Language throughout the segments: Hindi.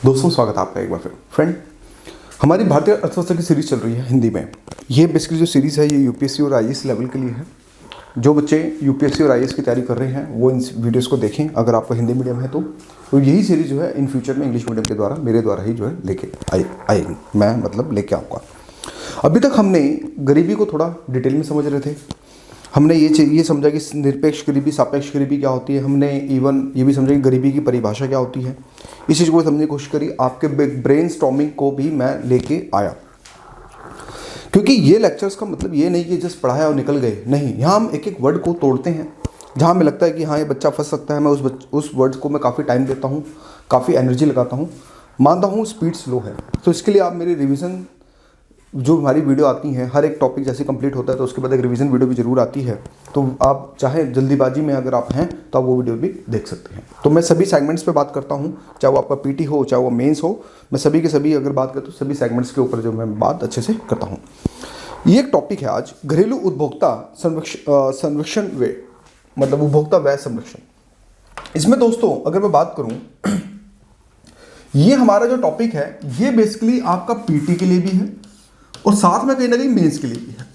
दोस्तों स्वागत है आपका एक बार फिर। फ्रेंड, हमारी भारतीय अर्थव्यवस्था की सीरीज चल रही है हिंदी में। ये बेसिकली जो सीरीज़ है ये यूपीएससी और आईएएस लेवल के लिए है। जो बच्चे यूपीएससी और आईएएस की तैयारी कर रहे हैं वो इन वीडियोस को देखें। अगर आपका हिंदी मीडियम है तो यही सीरीज़ जो है इन फ्यूचर में इंग्लिश मीडियम के द्वारा मेरे द्वारा ही जो है लेके आएगी। मैं मतलब लेके आऊँगा। अभी तक हमने गरीबी को थोड़ा डिटेल में समझ रहे थे। हमने ये समझा कि निरपेक्ष गरीबी, सापेक्ष गरीबी क्या होती है। हमने इवन ये भी समझा कि गरीबी की परिभाषा क्या होती है। इस चीज़ को समझने की कोशिश करी। आपके ब्रेन स्टॉर्मिंग को भी मैं लेके आया, क्योंकि ये लेक्चर्स का मतलब ये नहीं कि जस्ट पढ़ाया और निकल गए। नहीं, यहाँ हम एक एक वर्ड को तोड़ते हैं। जहाँ हमें लगता है कि हाँ ये बच्चा फंस सकता है, मैं उस वर्ड को मैं काफ़ी टाइम देता हूँ, काफ़ी एनर्जी लगाता हूँ। मानता हूँ स्पीड स्लो है, तो इसके लिए आप मेरी रिविज़न जो हमारी वीडियो आती हैं, हर एक टॉपिक जैसे कंप्लीट होता है तो उसके बाद एक रिवीजन वीडियो भी जरूर आती है। तो आप चाहे जल्दीबाजी में अगर आप हैं तो आप वो वीडियो भी देख सकते हैं। तो मैं सभी सेगमेंट्स पे बात करता हूँ, चाहे वो आपका पीटी हो चाहे वो मेंस हो। मैं सभी के सभी अगर बात करता हूँ सभी सेगमेंट्स के ऊपर जो मैं बात अच्छे से करता हूँ। ये एक टॉपिक है आज, घरेलू उपभोक्ता संरक्षण व्यय, मतलब उपभोक्ता व्यय संरक्षण। इसमें दोस्तों अगर मैं बात करूँ, ये हमारा जो टॉपिक है ये बेसिकली आपका पीटी के लिए भी है और साथ में कहीं ना कहीं मेंस के लिए भी है।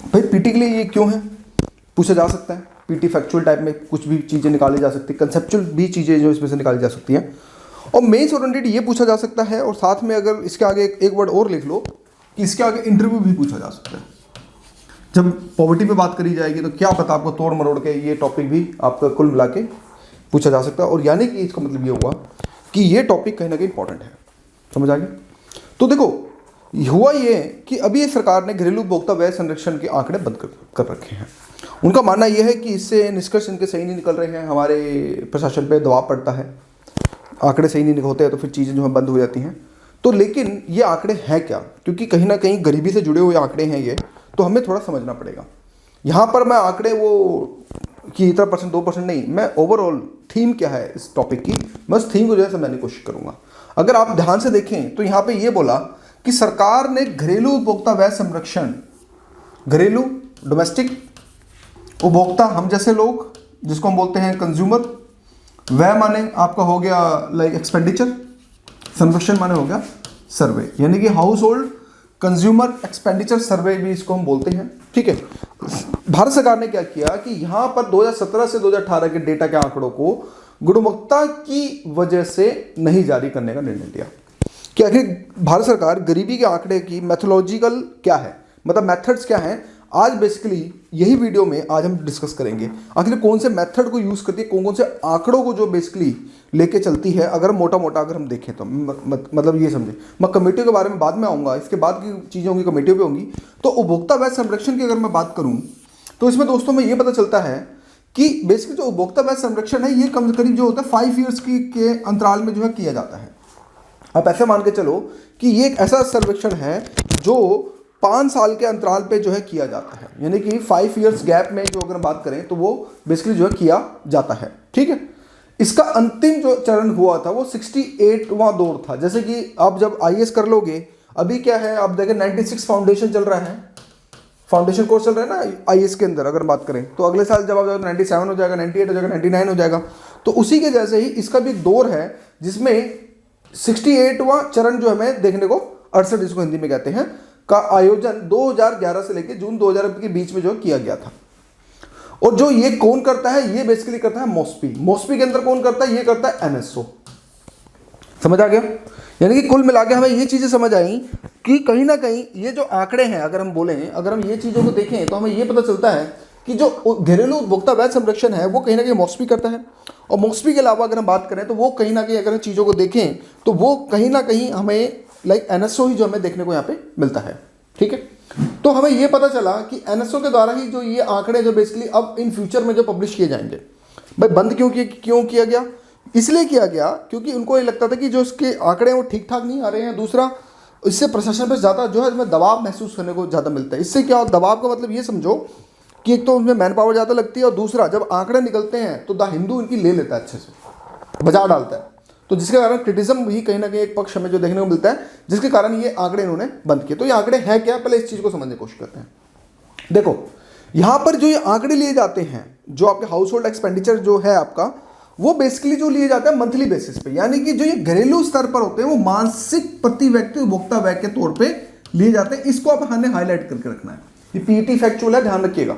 भाई पीटी के लिए ये क्यों है पूछा जा सकता है। पीटी फैक्चुअल टाइप में कुछ भी चीज़ें निकाली जा सकती है, कंसेप्चुअल भी चीज़ें जो इसमें से निकाली जा सकती हैं। और मेंस ओरिएंटेड ये पूछा जा सकता है, और साथ में अगर इसके आगे एक वर्ड और लिख लो कि इसके आगे इंटरव्यू भी पूछा जा सकता है। जब पॉवर्टी पे बात करी जाएगी तो क्या पता आपको तोड़ मरोड़ के ये टॉपिक भी आपका कुल मिला के पूछा जा सकता है। और यानी कि इसका मतलब ये हुआ कि ये टॉपिक कहीं ना कहीं इंपॉर्टेंट है। समझ आ गया? तो देखो हुआ ये कि अभी ये सरकार ने घरेलू उपभोक्ता व्यय संरक्षण के आंकड़े बंद कर रखे हैं। उनका मानना यह है कि इससे निष्कर्ष इनके सही नहीं निकल रहे हैं, हमारे प्रशासन पे दबाव पड़ता है, आंकड़े सही नहीं होते हैं तो फिर चीज़ें जो है बंद हो जाती हैं। तो लेकिन ये आंकड़े हैं क्या, क्योंकि कहीं ना कहीं गरीबी से जुड़े हुए आंकड़े हैं ये, तो हमें थोड़ा समझना पड़ेगा। यहाँ पर मैं आंकड़े वो कि इतना % 2% नहीं, मैं ओवरऑल थीम क्या है इस टॉपिक की, मैं उस थीम को जो है समझने की कोशिश करूँगा। अगर आप ध्यान से देखें तो यहाँ पर ये बोला कि सरकार ने घरेलू उपभोक्ता व्यय संरक्षण, घरेलू डोमेस्टिक उपभोक्ता हम जैसे लोग जिसको हम बोलते हैं कंज्यूमर, व्यय माने आपका हो गया लाइक एक्सपेंडिचर, संरक्षण माने हो गया सर्वे, यानी कि हाउस होल्ड कंज्यूमर एक्सपेंडिचर सर्वे भी इसको हम बोलते हैं। ठीक है। भारत सरकार ने क्या किया कि यहाँ पर 2017 से 2018 के डेटा के आंकड़ों को गुणवत्ता की वजह से नहीं जारी करने का निर्णय लिया कि आखिर भारत सरकार गरीबी के आंकड़े की मैथोलॉजिकल क्या है, मतलब मेथड्स क्या हैं। आज बेसिकली यही वीडियो में आज हम डिस्कस करेंगे आखिर कौन से मेथड को यूज़ करती है, कौन कौन से आंकड़ों को जो बेसिकली लेके चलती है। अगर मोटा मोटा अगर हम देखें तो मतलब ये समझे, मैं कमेटियों के बारे में बाद में आऊँगा, इसके बाद की चीज़ें होंगी कमेटियों भी होंगी। तो उपभोक्ता व्यय संरक्षण की अगर मैं बात करूँ तो इसमें दोस्तों में ये पता चलता है कि बेसिकली जो उपभोक्ता व्यय संरक्षण है ये कम से कम जो होता है 5 ईयर्स के अंतराल में जो है किया जाता है। आप ऐसे मान के चलो कि ये एक ऐसा सर्वेक्षण है जो 5 साल के अंतराल पे जो है किया जाता है, यानी कि 5 ईयर्स गैप में जो अगर बात करें तो वो बेसिकली जो है किया जाता है। ठीक है। इसका अंतिम जो चरण हुआ था वो 68वां दौर था। जैसे कि आप जब आईएएस कर लोगे, अभी क्या है आप देखें 96 फाउंडेशन चल रहा है, फाउंडेशन कोर्स चल रहा है ना आईएएस के अंदर अगर बात करें, तो अगले साल जब आप 97 हो जाएगा, 98 हो जाएगा, 99 हो जाएगा। तो उसी के जैसे ही इसका भी एक दौर है जिसमें 68वां चरण जो हमें देखने को 68 जिसको हिंदी में कहते हैं का आयोजन 2011 से लेकर जून 2000 के बीच में जो किया गया था। और जो ये कौन करता है, ये बेसिकली करता है मॉस्पी। मॉस्पी के अंदर कौन करता है, ये करता है एनएसओ। समझ आ गया? यानी कि कुल मिला के हमें ये चीजें समझ आई कि कहीं ना कहीं ये जो आंकड़े हैं, अगर हम बोलें, अगर हम ये चीजों को देखें तो हमें ये पता चलता है कि जो घरेलू उपभोक्ता व्यय संरक्षण है वो कहीं ना कहीं मॉस्पी करता है। और मॉस्पी के अलावा अगर हम बात करें तो वो कहीं ना कहीं अगर चीज़ों को देखें तो वो कहीं ना कहीं हमें लाइक एनएसओ ही जो हमें देखने को यहाँ पे मिलता है। ठीक है। तो हमें ये पता चला कि एनएसओ के द्वारा ही जो ये आंकड़े जो बेसिकली अब इन फ्यूचर में जो पब्लिश किए जाएंगे। भाई बंद क्यों किया गया? इसलिए किया गया क्योंकि उनको ये लगता था कि जो इसके आंकड़े हैं वो ठीक ठाक नहीं आ रहे हैं। दूसरा, इससे प्रशासन पर ज़्यादा जो है इसमें दबाव महसूस करने को ज़्यादा मिलता है। इससे क्या दबाव का मतलब ये समझो कि एक तो उसमें मैन पावर ज़्यादा लगती है, और दूसरा जब आंकड़े निकलते हैं तो द हिंदू इनकी ले लेता है, अच्छे से बजा डालता है। तो जिसके कारण क्रिटिज्म भी कहीं ना कहीं एक पक्ष हमें जो देखने को मिलता है, जिसके कारण ये आंकड़े इन्होंने बंद किए। तो ये आंकड़े हैं क्या, पहले इस चीज़ को समझने की कोशिश करते हैं। देखो यहाँ पर जो ये आंकड़े लिए जाते हैं, जो आपके हाउस होल्ड एक्सपेंडिचर जो है आपका, वो बेसिकली जो लिए जाते हैं मंथली बेसिस पे, यानी कि जो ये घरेलू स्तर पर होते हैं वो मासिक प्रति व्यक्ति उपभोक्ता व्यय के तौर पे लिए जाते हैं। इसको आप हमें हाईलाइट करके रखना है, ये पीईटी फैक्चुअल है, ध्यान रखिएगा।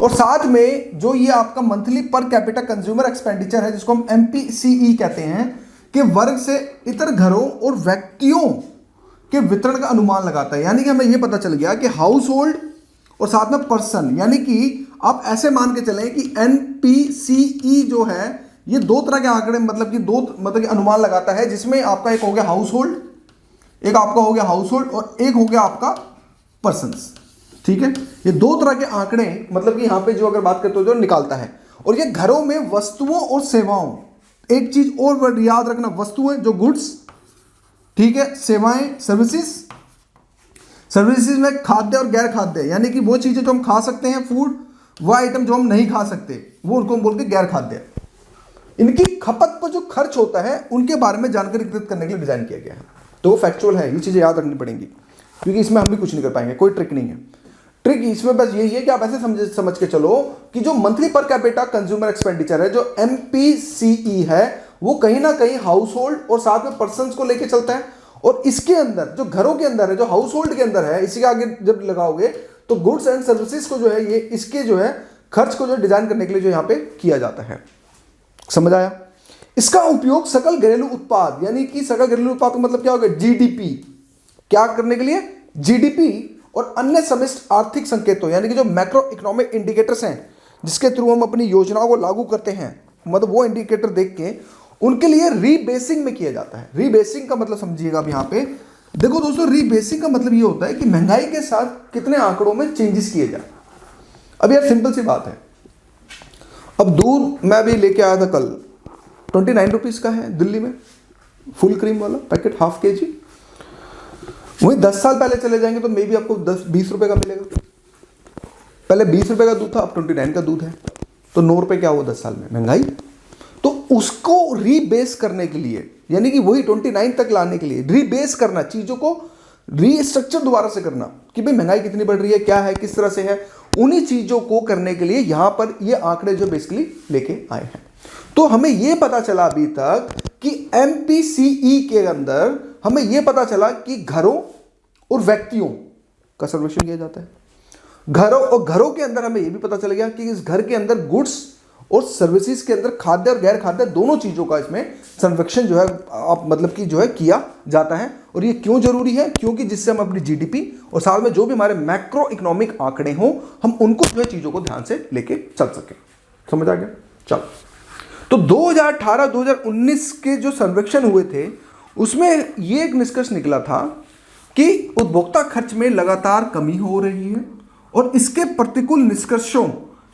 और साथ में जो ये आपका monthly per capita consumer expenditure है, जिसको हम MPCE कहते हैं, के वर्ग से इतर घरों और व्यक्तियों के वितरण का अनुमान लगाता है। यानी कि हमें ये पता चल गया कि हाउस होल्ड और साथ में पर्सन, यानी कि आप ऐसे मान के चलें कि NPCE जो है ये दो तरह के आंकड़े मतलब कि अनुमान लगाता है, जिसमें आपका एक हो गया हाउस होल्ड, एक आपका हो गया हाउस होल्ड और एक हो गया आपका पर्सन्स। ठीक है, ये दो तरह के आंकड़े मतलब कि यहां पे जो अगर बात करते हो जो निकालता है। और ये घरों में वस्तुओं और सेवाओं, एक चीज और वर्ड याद रखना, वस्तुएं जो गुड्स, ठीक है, सेवाएं सर्विसेज, सर्विसेज में खाद्य और गैर खाद्य, यानी कि वो चीजें जो हम खा सकते हैं फूड, वो आइटम जो हम नहीं खा सकते वो उनको हम बोलते हैं गैर खाद्य। इनकी खपत पर जो खर्च होता है उनके बारे में जानकारी एकत्रित करने के लिए डिजाइन किया गया है। तो वो फैक्चुअल है, ये चीजें याद रखनी पड़ेंगी, क्योंकि इसमें हम भी कुछ नहीं कर पाएंगे, कोई ट्रिक नहीं है। ट्रिक इसमें बस यही है कि आप ऐसे समझ के चलो कि जो monthly per capita consumer expenditure है, जो MPCE है, वो कहीं ना कहीं हाउस होल्ड और साथ में पर्सन्स को लेके चलता है। और इसके अंदर जो घरों के अंदर है, जो हाउस होल्ड के अंदर है, इसी के आगे जब लगाओगे तो गुड्स एंड सर्विसेज को जो है ये इसके जो है खर्च को जो डिजाइन करने के लिए जो यहाँ पे किया जाता है। समझ आया? इसका उपयोग सकल घरेलू उत्पाद, यानी कि सकल घरेलू उत्पाद का मतलब क्या होगा? GDP, क्या करने के लिए? GDP और अन्य समस्त आर्थिक संकेतों, यानी कि जो मैक्रो इकोनॉमिक इंडिकेटर्स हैं जिसके थ्रू हम अपनी योजनाओं को लागू करते हैं, मतलब वो इंडिकेटर देख के उनके लिए रीबेसिंग में किया जाता है। रीबेसिंग का मतलब समझिएगा अब यहाँ पे देखो दोस्तों, रीबेसिंग का मतलब ये होता है कि महंगाई के साथ कितने आंकड़ों में चेंजेस किए जाए। अब यार सिंपल सी बात है, अब दूध मैं भी लेके आया था कल, 29 रुपीज़ का है दिल्ली में, फुल क्रीम वाला पैकेट, हाफ kg। वही 10 साल पहले चले जाएंगे तो मे भी आपको 10-20 रुपए का मिलेगा। पहले 20 रुपए का दूध था, अब 29 का दूध है, तो 9 रुपए क्या हुआ 10 साल में? महंगाई। तो उसको रीबेस करने के लिए, यानी कि वही 29 तक लाने के लिए रीबेस करना, चीजों को रीस्ट्रक्चर दोबारा से करना कि भाई महंगाई कितनी बढ़ रही है, क्या है, किस तरह से है, उन्हीं चीजों को करने के लिए यहां पर ये आंकड़े जो बेसिकली लेके आए हैं। तो हमें यह पता चला अभी तक कि MPCE के अंदर हमें यह पता चला कि घरों और व्यक्तियों का सर्वेक्षण किया जाता है। घरों के अंदर हमें यह भी पता चल गया कि इस घर के अंदर गुड्स और सर्विसेज के अंदर खाद्य और गैर खाद्य दोनों चीजों का इसमें सर्वेक्षण जो है आप मतलब कि जो है किया जाता है। और ये क्यों जरूरी है? क्योंकि जिससे हम अपनी GDP और साथ में जो भी हमारे मैक्रो इकोनॉमिक आंकड़े हों, हम उनको जो है चीजों को ध्यान से लेके चल सके। समझ आ गया? चलो, तो 2018-2019 के जो सर्वेक्षण हुए थे उसमें ये एक निष्कर्ष निकला था कि उपभोक्ता खर्च में लगातार कमी हो रही है और इसके प्रतिकूल निष्कर्षों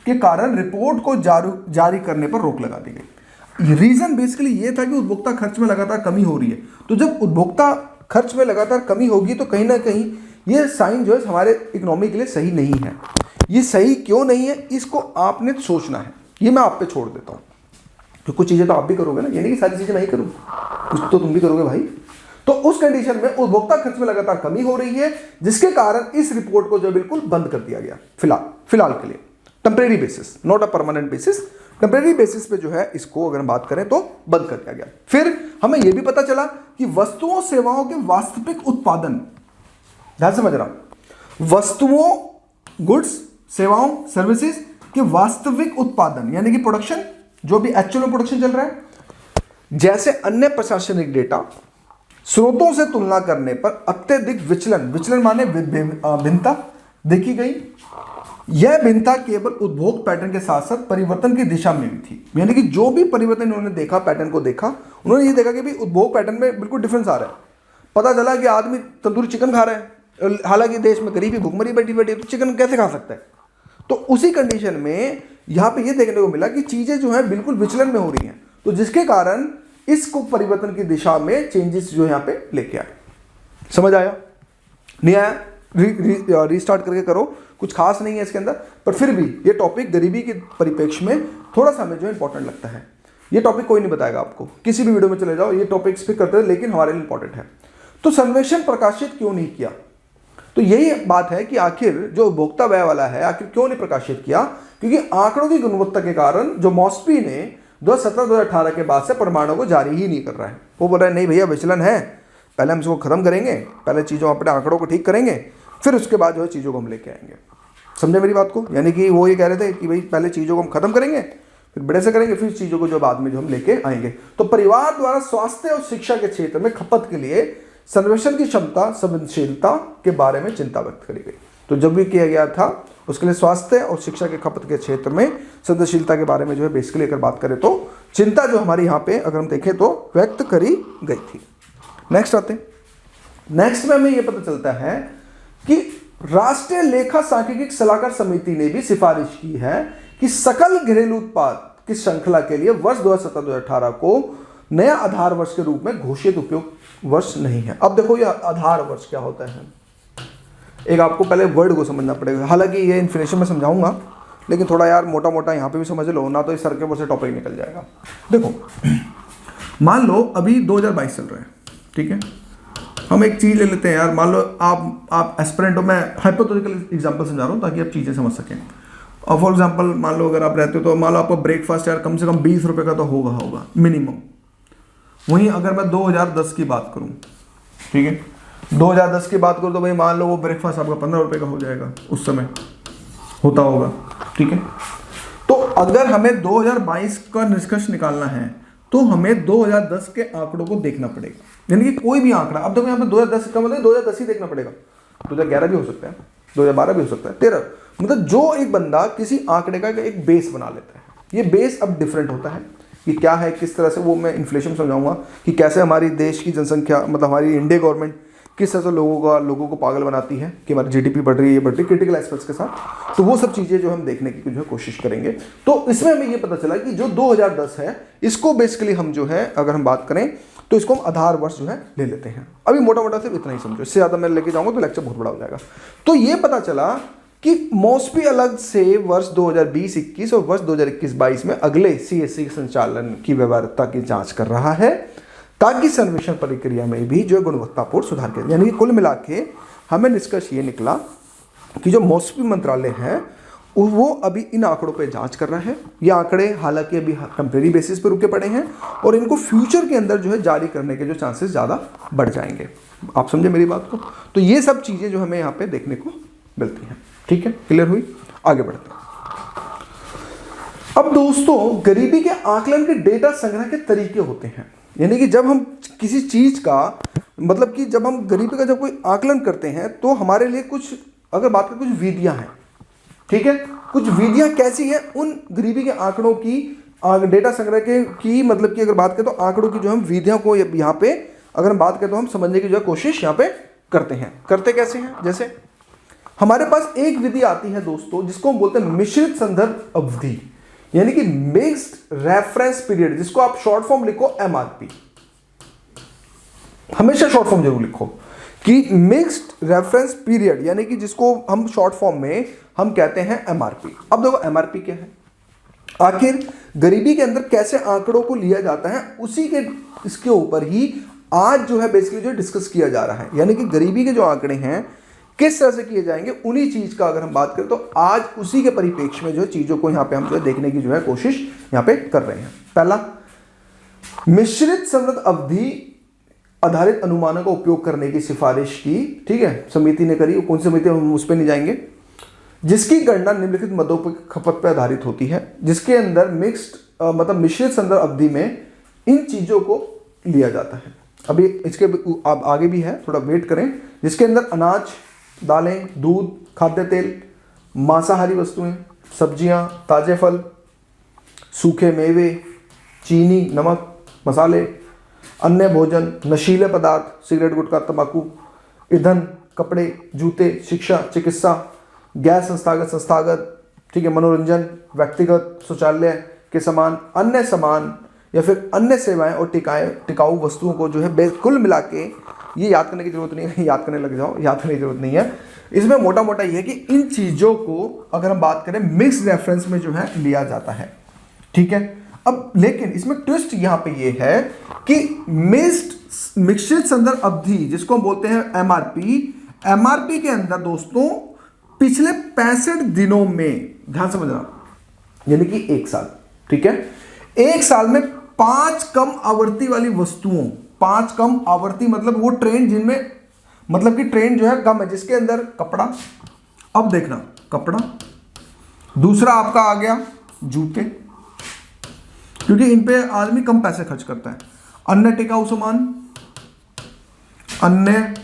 के कारण रिपोर्ट को जारी करने पर रोक लगा दी गई। रीजन बेसिकली ये था कि उपभोक्ता खर्च में लगातार कमी हो रही है। तो जब उपभोक्ता खर्च में लगातार कमी होगी तो कहीं ना कहीं ये साइन जो है हमारे इकोनॉमी के लिए सही नहीं है। ये सही क्यों नहीं है, इसको आपने सोचना है। ये मैं आप पे छोड़ देता हूं, तो कुछ चीजें तो आप भी करोगे ना, यानी कि सारी चीजें मैं ही करूँ, कुछ तो तुम भी करोगे भाई। तो उस कंडीशन में उपभोक्ता खर्च में लगातार कमी हो रही है, जिसके कारण इस रिपोर्ट को जो बिल्कुल बंद कर दिया गया फिलहाल के लिए, temporary basis, not a permanent basis, temporary basis पे जो है इसको अगर बात करें तो बंद कर दिया गया। फिर हमें यह भी पता चला कि वस्तुओं सेवाओं के वास्तविक उत्पादन, ध्यान समझ रहा हूं, वस्तुओं गुड्स सेवाओं सर्विसेज के वास्तविक उत्पादन यानी कि प्रोडक्शन, जो भी एक्चुअल में प्रोडक्शन चल रहा है, जैसे अन्य प्रशासनिक डेटा स्रोतों से तुलना करने पर अत्यधिक विचलन माने भिन्नता देखी गई। यह भिन्नता केवल उपभोग पैटर्न के साथ साथ परिवर्तन की दिशा में भी थी, यानी कि जो भी परिवर्तन उन्होंने देखा, पैटर्न को देखा, उन्होंने ये देखा कि भी उपभोग पैटर्न में बिल्कुल डिफरेंस आ रहा है। पता चला कि आदमी तंदूरी चिकन खा रहा है, हालांकि देश में गरीबी भुखमरी बैठी तो चिकन कैसे खा सकता है। तो उसी कंडीशन में यहां पे ये देखने को मिला कि चीजें जो है बिल्कुल विचलन में हो रही हैं, तो जिसके कारण इसको परिवर्तन की दिशा में चेंजेस जो यहां पे लेके आए। समझ आया? नहीं आया? रीस्टार्ट करके करो, कुछ खास नहीं है इसके अंदर, पर फिर भी ये टॉपिक गरीबी के परिप्रेक्ष्य में थोड़ा सा हमें जो इंपॉर्टेंट लगता है। ये टॉपिक कोई नहीं बताएगा आपको, किसी भी वीडियो में चले जाओ, ये टॉपिक्स पे करते हैं, लेकिन हमारे लिए इंपॉर्टेंट है। तो सर्वेक्षण प्रकाशित क्यों नहीं किया? तो यही बात है कि आखिर जो उपभोक्ता व्यय वाला है आखिर क्यों नहीं प्रकाशित किया? क्योंकि आंकड़ों की गुणवत्ता के कारण जो मॉस्पी ने 2017-2018 के बाद से परमाणु को जारी ही नहीं कर रहा है। वो बोल रहा है नहीं भैया विचलन है, पहले हम इसको खत्म करेंगे, पहले चीज़ों अपने आंकड़ों को ठीक करेंगे, फिर उसके बाद जो है चीज़ों को हम लेके आएंगे। समझे मेरी बात को? यानी कि वो ये कह रहे थे कि भाई पहले चीज़ों को हम खत्म करेंगे, फिर बड़े से करेंगे, फिर चीज़ों को जो बाद में जो हम लेके आएंगे। तो परिवार द्वारा स्वास्थ्य और शिक्षा के क्षेत्र में खपत के लिए सर्वेक्षण की क्षमता संवेदनशीलता के बारे में चिंता व्यक्त करी गई। तो जब भी किया गया था उसके लिए स्वास्थ्य और शिक्षा के खपत के क्षेत्र में संवेदनशीलता के बारे में जो है बेसिकली अगर बात करें तो चिंता जो हमारी यहाँ पे अगर हम देखें तो व्यक्त करी गई थी। नेक्स्ट आते हैं। नेक्स्ट में हमें यह पता चलता है कि राष्ट्रीय लेखा सांख्यिकी सलाहकार समिति ने भी सिफारिश की है कि सकल घरेलू उत्पाद की श्रृंखला के लिए वर्ष 2017-2018 को नया आधार वर्ष के रूप में घोषित उपयोग वर्ष नहीं है। अब देखो यह आधार वर्ष क्या होता है, एक आपको पहले वर्ड को समझना पड़ेगा। हालांकि ये इन्फॉर्मेशन में समझाऊंगा, लेकिन थोड़ा यार मोटा मोटा यहाँ पे भी समझ लो, ना तो इस सर के ऊपर से टॉपिक निकल जाएगा। देखो मान लो अभी 2022 चल रहा है, ठीक है, हम एक चीज़ ले लेते हैं यार, मान लो आप एस्पिरेंट हो, मैं हाइपोथेटिकल एग्जांपल समझा रहा हूँ ताकि आप चीज़ें समझ सकें। और फॉर एग्जांपल मान लो अगर आप रहते हो तो मान लो आपका ब्रेकफास्ट यार कम से कम 20 रुपये का तो होगा मिनिमम। वहीं अगर मैं 2010 की बात करूँ, ठीक है, 2010 की बात करूँ तो भाई मान लो वो ब्रेकफास्ट आपका 15 रुपये का हो जाएगा, उस समय होता होगा, ठीक है। तो अगर हमें 2022 का निष्कर्ष निकालना है तो हमें 2010 के आंकड़ों को देखना पड़ेगा, यानी कि कोई भी आंकड़ा। अब देखो यहाँ पे 2010 का मतलब 2010 ही देखना पड़ेगा, 2011 भी हो सकता है, 2012 भी हो सकता है, 13, मतलब जो एक बंदा किसी आंकड़े का एक बेस बना लेता है, ये बेस अब डिफरेंट होता है कि क्या है, किस तरह से, वो मैं इन्फ्लेशन समझाऊंगा कि कैसे हमारी देश की जनसंख्या, मतलब हमारी इंडिया गवर्नमेंट किस तरह से लोगों को पागल बनाती है कि हमारी जीडीपी बढ़ रही है, क्रिटिकल एस्पेक्ट्स के साथ। तो वो सब चीज़ें जो हम देखने की जो है कोशिश करेंगे। तो इसमें हमें ये पता चला कि जो 2010 है इसको बेसिकली हम जो है अगर हम बात करें तो इसको हम आधार वर्ष जो है ले लेते हैं। अभी मोटा मोटा सिर्फ इतना ही समझो, इससे ज़्यादा मैं लेके जाऊँगा तो लेक्चर बहुत बड़ा हो जाएगा। तो ये पता चला कि मॉस्पी अलग से वर्ष 2020-21 और वर्ष 2021-22 में अगले सीएससी के संचालन की व्यवहार्यता की जांच कर रहा है ताकि सर्वेक्षण प्रक्रिया में भी जो गुणवत्तापूर्ण सुधार किया। यानी कि कुल मिला के हमें निष्कर्ष ये निकला कि जो मॉस्पी मंत्रालय है वो अभी इन आंकड़ों पे जांच कर रहा है। ये आंकड़े हालांकि अभी टेम्परेरी बेसिस पे रुके पड़े हैं और इनको फ्यूचर के अंदर जो है जारी करने के जो चांसेस ज़्यादा बढ़ जाएंगे। आप समझे मेरी बात को? तो ये सब चीज़ें जो हमें यहाँ पे देखने को मिलती हैं। ठीक है, क्लियर हुई? आगे बढ़ते हैं। अब दोस्तों गरीबी के आकलन के डेटा संग्रह के तरीके होते हैं, यानी कि जब हम किसी चीज़ का, मतलब कि जब हम गरीबी का जब कोई आकलन करते हैं तो हमारे लिए कुछ, अगर बात करें, कुछ विधियां हैं। ठीक है, कुछ विधियां कैसी है, उन गरीबी के आंकड़ों की, डेटा संग्रह के की, मतलब कि अगर बात करें तो आंकड़ों की जो हम विधियों को यहाँ पे अगर हम बात करें तो हम समझने की जो है कोशिश यहाँ पे करते हैं। करते कैसे हैं? जैसे हमारे पास एक विधि आती है दोस्तों जिसको हम बोलते हैं मिश्रित संदर्भ अवधि, यानी कि मिक्स्ड रेफरेंस पीरियड, जिसको आप शॉर्ट फॉर्म लिखो एमआरपी। हमेशा शॉर्ट फॉर्म जरूर लिखो कि मिक्स्ड रेफरेंस पीरियड, यानी कि जिसको हम शॉर्ट फॉर्म में हम कहते हैं एमआरपी। अब देखो एमआरपी क्या है, आखिर गरीबी के अंदर कैसे आंकड़ों को लिया जाता है, उसी के इसके ऊपर ही आज जो है बेसिकली जो डिस्कस किया जा रहा है। यानी कि गरीबी के जो आंकड़े हैं किस तरह से किए जाएंगे, उन्हीं चीज का अगर हम बात करें तो आज उसी के परिप्रेक्ष्य में जो चीजों को यहाँ पे हम जो है देखने की जो है कोशिश यहाँ पे कर रहे हैं। पहला, मिश्रित संवृत अवधि आधारित अनुमानों का उपयोग करने की सिफारिश की, ठीक है, समिति ने करी। कौन सी समिति, हम उस पर नहीं जाएंगे। जिसकी गणना निम्नलिखित मदों पर खपत पर आधारित होती है, जिसके अंदर मिक्स्ड मतलब मिश्रित संदर्भ अवधि में इन चीजों को लिया जाता है। अभी इसके आप आगे भी है, थोड़ा वेट करें। जिसके अंदर अनाज, दालें, दूध, खाद्य तेल, मांसाहारी वस्तुएं, सब्जियां, ताजे फल, सूखे मेवे, चीनी, नमक, मसाले, अन्य भोजन, नशीले पदार्थ, सिगरेट, गुटखा, तंबाकू, ईंधन, कपड़े, जूते, शिक्षा, चिकित्सा, गैर संस्थागत, ठीक है, मनोरंजन, व्यक्तिगत शौचालय के सामान, अन्य सामान या फिर अन्य सेवाएं और टिकाऊ वस्तुओं को जो है कुल मिला के, ये याद करने की जरूरत नहीं है, याद करने लग जाओ, याद करने की जरूरत नहीं है। इसमें मोटा मोटा ये है कि इन चीज़ों को अगर हम बात करें मिक्स रेफरेंस में जो है लिया जाता है। ठीक है, अब लेकिन इसमें ट्विस्ट यहाँ पे ये है कि मिश्रित संदर्भ अवधि, जिसको हम बोलते हैं एमआरपी के अंदर दोस्तों पिछले 65 दिनों में, ध्यान समझना, यानी कि एक साल, ठीक है, एक साल में 5 कम आवर्ती वाली वस्तुओं, 5 कम आवर्ती मतलब वो ट्रेंड जिनमें, मतलब कि ट्रेंड जो है कम है, जिसके अंदर कपड़ा, अब देखना कपड़ा, दूसरा आपका आ गया जूते, क्योंकि इन पे आदमी कम पैसे खर्च करता है, अन्य टिकाऊ सामान, अन्य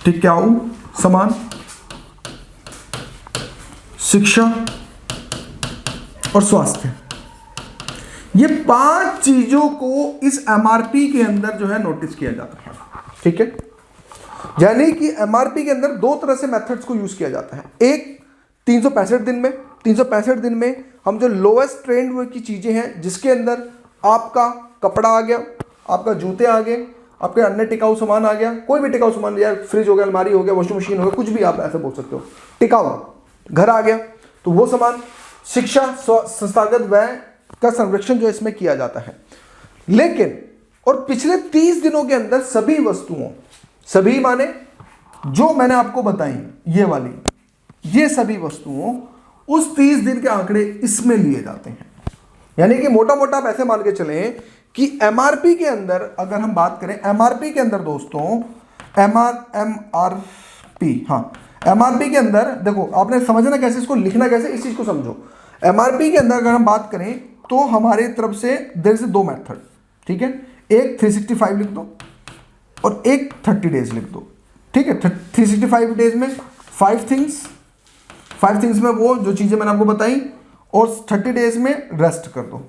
टिकाऊ सामान, शिक्षा और स्वास्थ्य। ये 5 चीजों को इस एमआरपी के अंदर जो है नोटिस किया जाता है, ठीक है। यानी कि एमआरपी के अंदर 2 तरह से मेथड्स को यूज किया जाता है। एक 365 दिन में, 365 दिन में हम जो लोएस्ट ट्रेंड की चीजें हैं, जिसके अंदर आपका कपड़ा आ गया, आपका जूते आ गए, आपके अन्य टिकाऊ सामान आ गया, कोई भी टिकाऊ सामान, या फ्रिज हो गया, अलमारी हो गया, वॉशिंग मशीन हो गया, कुछ भी आप ऐसे बोल सकते हो, टिकाऊ घर आ गया, तो वो सामान, शिक्षा, संस्थागत व्यय का संरक्षण जो इसमें किया जाता है। लेकिन और पिछले 30 दिनों के अंदर सभी वस्तुओं, सभी माने जो मैंने आपको बताई ये वाली, ये सभी वस्तुओं उस 30 दिन के आंकड़े इसमें लिए जाते हैं। यानी कि मोटा मोटा आप ऐसे मान के चलें कि एमआरपी के अंदर, अगर हम बात करें एमआरपी के अंदर दोस्तों, एमआरपी, हाँ एमआरपी के अंदर देखो, आपने समझना कैसे, इसको लिखना कैसे, इस चीज को समझो। एमआरपी के अंदर अगर हम बात करें तो हमारे तरफ से देयर से 2 मेथड, ठीक है। एक 365 लिख दो और एक 30 डेज लिख दो, ठीक है। 365 डेज में 5 थिंग्स में वो जो चीजें मैंने आपको बताई, और 30 डेज में रेस्ट कर दो,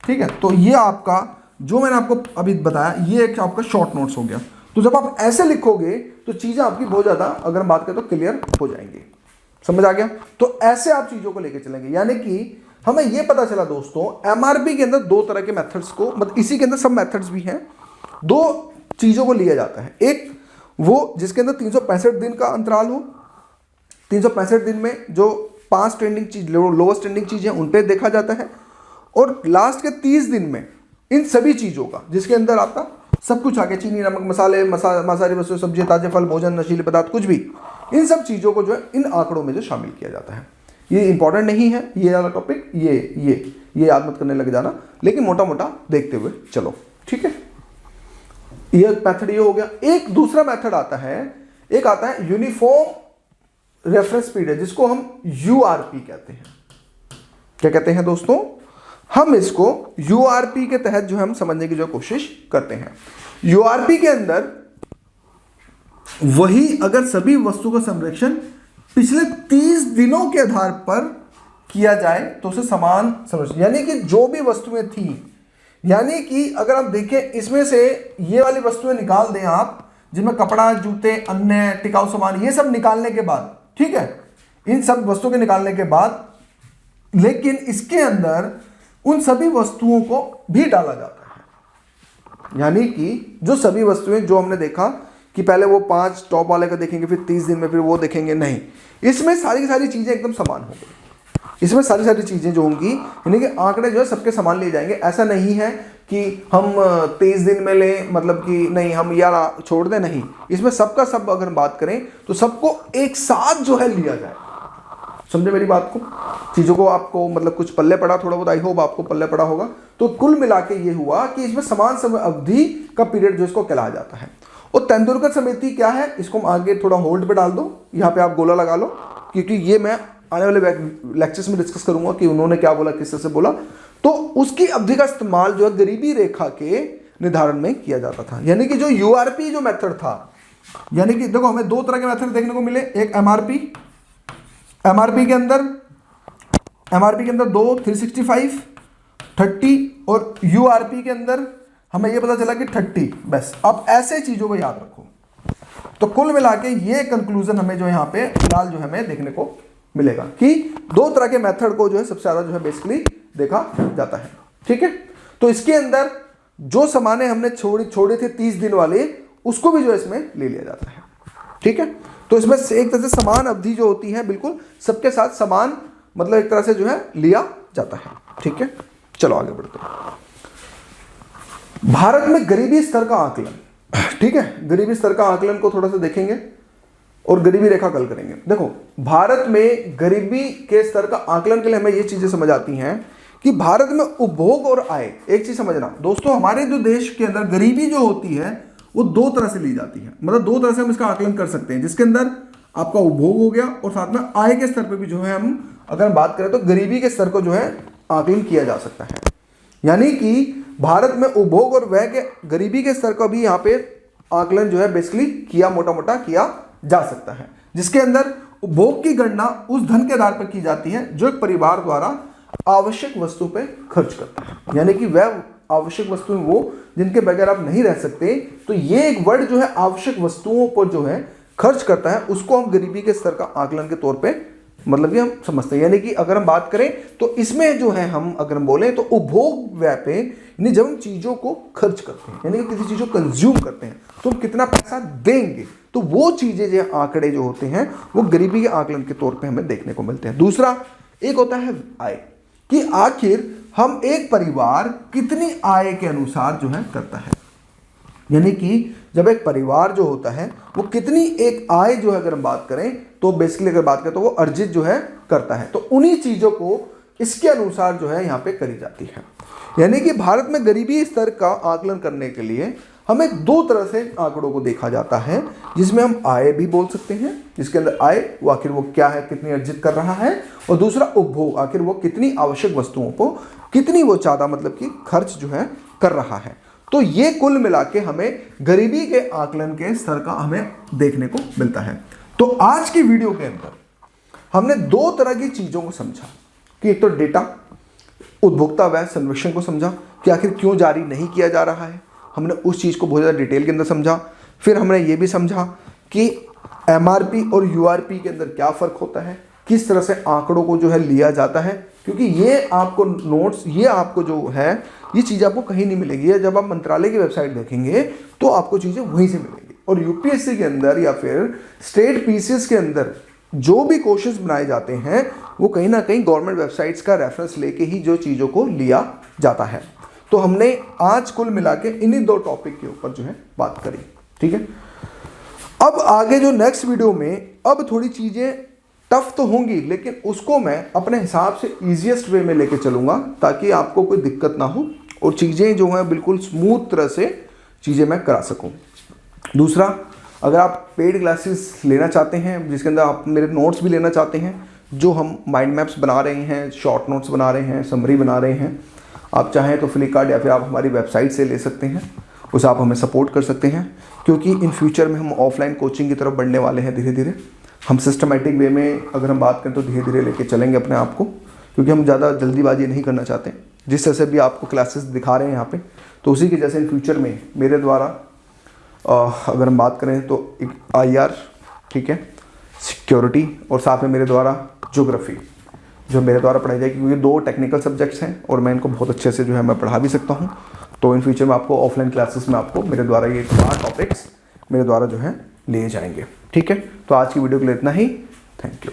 ठीक है। तो ये आपका जो मैंने आपको अभी बताया, ये एक आपका शॉर्ट नोट्स हो गया। तो जब आप ऐसे लिखोगे तो चीजें आपकी बहुत ज्यादा, अगर हम बात करें तो क्लियर हो जाएंगी। समझ आ गया? तो ऐसे आप चीजों को लेकर चलेंगे। यानी कि हमें यह पता चला दोस्तों, एमआरपी के अंदर 2 तरह के मेथड्स को, मतलब इसी के अंदर सब मेथड्स भी हैं, 2 चीजों को लिया जाता है। एक वो जिसके अंदर 365 दिन का अंतराल हो, 365 दिन में जो 5 ट्रेंडिंग चीज, लोवेस्ट ट्रेंडिंग चीजें उन पे देखा जाता है, और लास्ट के 30 दिन में इन सभी चीजों का, जिसके अंदर आपका सब कुछ आ गया, चीनी, नमक, मसाले, मसाले वस्तु, सब्जी, ताजे फल, भोजन, नशीले पदार्थ, कुछ भी, इन सब चीजों को जो है इन आंकड़ों में जो शामिल किया जाता है। ये इंपॉर्टेंट नहीं है ये वाला टॉपिक, ये याद मत करने लग जाना, लेकिन मोटा मोटा देखते हुए चलो, ठीक है। ये मेथड ये हो गया। एक दूसरा मेथड आता है, एक आता है यूनिफॉर्म रेफरेंस पीरियड, जिसको हम यूआरपी कहते हैं। क्या कहते हैं दोस्तों? हम इसको यूआरपी के तहत जो हम समझने की जो कोशिश करते हैं। यूआरपी के अंदर वही, अगर सभी वस्तु का संरक्षण पिछले 30 दिनों के आधार पर किया जाए तो उसे समान संरक्षण, यानी कि जो भी वस्तुएं थी, यानी कि अगर आप देखें इसमें से ये वाली वस्तुएं निकाल दें आप, जिनमें कपड़ा, जूते, अन्य टिकाऊ सामान, ये सब निकालने के बाद, ठीक है, इन सब वस्तुओं के निकालने के बाद, लेकिन इसके अंदर उन सभी वस्तुओं को भी डाला जाता है। यानी कि जो सभी वस्तुएं जो हमने देखा कि पहले वो 5 टॉप वाले का देखेंगे, फिर 30 दिन में फिर वो देखेंगे, नहीं, इसमें सारी की सारी चीजें एकदम समान हो गई। इसमें सारी सारी चीजें जो होंगी, यानी कि आंकड़े जो है सबके समान लिए जाएंगे। ऐसा नहीं है कि हम 23 दिन में लें, मतलब कि नहीं हम यार छोड़ दें, नहीं, इसमें सबका सब अगर हम बात करें तो सबको एक साथ जो है लिया जाए। समझे मेरी बात को? चीजों को आपको मतलब कुछ पल्ले पड़ा, थोड़ा बहुत, आई होप आपको पल्ले पड़ा होगा। तो कुल मिला के ये हुआ कि इसमें समान समय अवधि का पीरियड जो इसको कहलाया जाता है। और तेंदुलकर समिति क्या है, इसको हम आगे थोड़ा होल्ड पे डाल दो, यहाँ पे आप गोला लगा लो, क्योंकि ये मैं आने वाले लेक्चर्स में डिस्कस करूंगा कि उन्होंने क्या बोला, किस तरह से बोला। तो उसकी अवधि का इस्तेमाल जो है गरीबी रेखा के निर्धारण में किया जाता था। यानी कि जो यूआरपी जो मेथड था, यानी कि देखो हमें 2 तरह के मेथड देखने को मिले। एक एमआरपी के अंदर 2, 365, 30, और यूआरपी के अंदर हमें ये पता चला कि 30। बस अब ऐसे चीजों को याद रखो। तो कुल मिला के ये कंक्लूजन हमें जो यहाँ पे फिलहाल जो हमें देखने को मिलेगा कि 2 तरह के मेथड को जो है सबसे ज्यादा जो है बेसिकली देखा जाता है, ठीक है। तो इसके अंदर जो सामाने हमने छोड़े थे 30 दिन वाले, उसको भी जो इसमें ले लिया जाता है, ठीक है। तो इसमें एक तरह से समान अवधि जो होती है, बिल्कुल सबके साथ समान, मतलब एक तरह से जो है लिया जाता है, ठीक है। चलो आगे बढ़ते हैं। भारत में गरीबी स्तर का आकलन, ठीक है, गरीबी स्तर का आकलन को थोड़ा सा देखेंगे और गरीबी रेखा कल करेंगे। देखो भारत में गरीबी के स्तर का आकलन के लिए हमें ये चीजें समझ आती हैं कि भारत में उपभोग और आय, एक चीज समझना दोस्तों, हमारे जो देश के अंदर गरीबी जो होती है वो दो तरह से ली जाती है, मतलब दो तरह से हम इसका आकलन कर सकते हैं, जिसके अंदर आपका उपभोग हो गया और साथ में आय के स्तर पे भी जो है हम अगर बात करें तो गरीबी के स्तर को जो है आकलन किया जा सकता है। यानी कि भारत में उपभोग और व्यय के गरीबी के स्तर का भी यहाँ पे आकलन जो है बेसिकली किया, मोटा मोटा किया जा सकता है, जिसके अंदर उपभोग की गणना उस धन के आधार पर की जाती है जो एक परिवार द्वारा आवश्यक वस्तु पे खर्च करता है। यानी कि वह आवश्यक वस्तुएं वो जिनके बगैर आप नहीं रह सकते, तो ये एक वर्ड जो है आवश्यक वस्तुओं पर जो है खर्च करता है, उसको हम गरीबी के स्तर का आकलन के तौर पे मतलब कि हम समझते हैं। यानी कि अगर हम बात करें तो इसमें जो है हम अगर हम बोले तो उपभोग व्यय पे, यानी जब हम चीजों को खर्च करते हैं, यानी कि किसी चीज को कंज्यूम करते हैं तो हम कितना पैसा देंगे, तो वो चीजें जो आंकड़े जो होते हैं वो गरीबी के आकलन के तौर पे हमें देखने को मिलते हैं। दूसरा एक होता है आय, कि आखिर हम एक परिवार कितनी आय के अनुसार जो है करता है, यानी कि जब एक परिवार जो होता है वो कितनी एक आय जो है अगर हम बात करें तो बेसिकली अगर बात करें तो वो अर्जित जो है करता है, तो उन्हीं चीजों को इसके अनुसार जो है यहाँ पे करी जाती है। यानी कि भारत में गरीबी स्तर का आकलन करने के लिए हमें दो तरह से आंकड़ों को देखा जाता है, जिसमें हम आय भी बोल सकते हैं, जिसके अंदर आय वो आखिर वो क्या है, कितनी अर्जित कर रहा है, और दूसरा उपभोग, आखिर वो कितनी आवश्यक वस्तुओं को कितनी वो चाहता मतलब कि खर्च जो है कर रहा है। तो ये कुल मिला के हमें गरीबी के आकलन के स्तर का हमें देखने को मिलता है। तो आज की वीडियो के अंदर हमने दो तरह की चीजों को समझा, कि एक तो डेटा उपभोक्ता व्यय सर्वेक्षण को समझा कि आखिर क्यों जारी नहीं किया जा रहा है, हमने उस चीज को बहुत ज़्यादा डिटेल के अंदर समझा। फिर हमने ये भी समझा कि एमआरपी और यूआरपी के अंदर क्या फ़र्क होता है, किस तरह से आंकड़ों को जो है लिया जाता है, क्योंकि ये आपको नोट्स, ये आपको जो है ये चीज़ आपको कहीं नहीं मिलेगी, या जब आप मंत्रालय की वेबसाइट देखेंगे तो आपको चीज़ें वहीं से मिलेंगी। और यूपीएससी के अंदर या फिर स्टेट पीसीएस के अंदर जो भी क्वेश्चंस बनाए जाते हैं वो कहीं ना कहीं गवर्नमेंट वेबसाइट्स का रेफरेंस लेके ही जो चीज़ों को लिया जाता है। तो हमने आज कुल मिला के इन्हीं दो टॉपिक के ऊपर जो है बात करी, ठीक है। अब आगे जो नेक्स्ट वीडियो में अब थोड़ी चीज़ें टफ तो होंगी, लेकिन उसको मैं अपने हिसाब से ईजीएस्ट वे में लेके चलूँगा ताकि आपको कोई दिक्कत ना हो और चीज़ें जो हैं बिल्कुल स्मूथ तरह से चीज़ें मैं करा सकूँ। दूसरा, अगर आप पेड क्लासेस लेना चाहते हैं जिसके अंदर आप मेरे नोट्स भी लेना चाहते हैं, जो हम माइंड मैप्स बना रहे हैं, शॉर्ट नोट्स बना रहे हैं, समरी बना रहे हैं, आप चाहें तो फ्लिपकार्ट या फिर आप हमारी वेबसाइट से ले सकते हैं, उसे आप हमें सपोर्ट कर सकते हैं, क्योंकि इन फ्यूचर में हम ऑफलाइन कोचिंग की तरफ बढ़ने वाले हैं। धीरे धीरे हम सिस्टमेटिक वे में अगर हम बात करें तो धीरे धीरे लेके चलेंगे अपने आप को, क्योंकि हम ज़्यादा जल्दीबाजी नहीं करना चाहते। जिस तरह से भी आपको क्लासेस दिखा रहे हैं यहाँ पे, तो उसी के जैसे इन फ्यूचर में मेरे द्वारा अगर हम बात करें तो एक IR, ठीक है, सिक्योरिटी, और साथ में मेरे द्वारा ज्योग्राफी जो मेरे द्वारा पढ़ाई जाएगी, क्योंकि दो टेक्निकल सब्जेक्ट्स हैं और मैं इनको बहुत अच्छे से जो है मैं पढ़ा भी सकता हूँ। तो इन फ्यूचर में आपको ऑफलाइन क्लासेस में आपको मेरे द्वारा ये 4 टॉपिक्स मेरे द्वारा जो है लिए जाएंगे, ठीक है। तो आज की वीडियो के लिए इतना ही, थैंक यू।